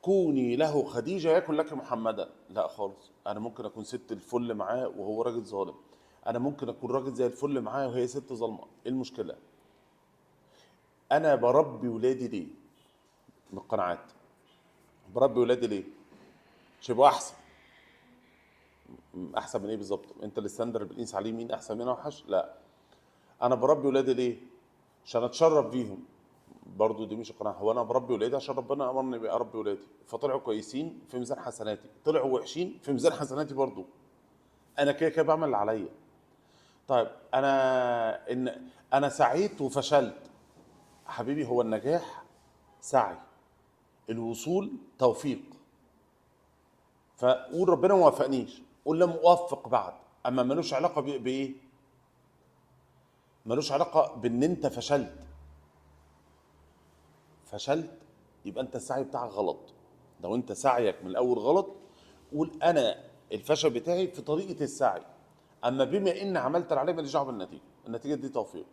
كوني له خديجه يكن لك محمدا. لا خالص، انا ممكن اكون ست الفل معاه وهو راجل ظالم. انا ممكن اكون راجل زي الفل معاه وهي ست ظالمه. ايه المشكله؟ انا بربي ولادي ليه؟ من القناعات. بربي ولادي ليه؟ مش يبقوا احسن. احسن من ايه بالظبط؟ انت الستاندر اللي بنقيس عليه مين احسن مين اوحش؟ لا. انا بربي ولادي ليه؟ عشان اتشرف بيهم. برضو دي مش قناعه. هو انا بربي ولادي عشان ربنا امرني اربي ولادي، فطلعوا كويسين في ميزان حسناتي، طلعوا وحشين في ميزان حسناتي برضو. انا كده كده بعمل اللي عليا. طيب انا سعيت وفشلت. حبيبي، هو النجاح سعي، الوصول توفيق. فقول ربنا ما وفقنيش، قول لم اوفق بعد. اما ملوش علاقه بايه؟ ملوش علاقه بان انت فشلت. فشلت يبقى انت السعي بتاعك غلط. لو انت سعيك من الاول غلط، قول انا الفشل بتاعي في طريقه السعي. اما بما ان عملت اللي عليا ماليش دعوه بالنتيجه، النتيجه دي توفيق.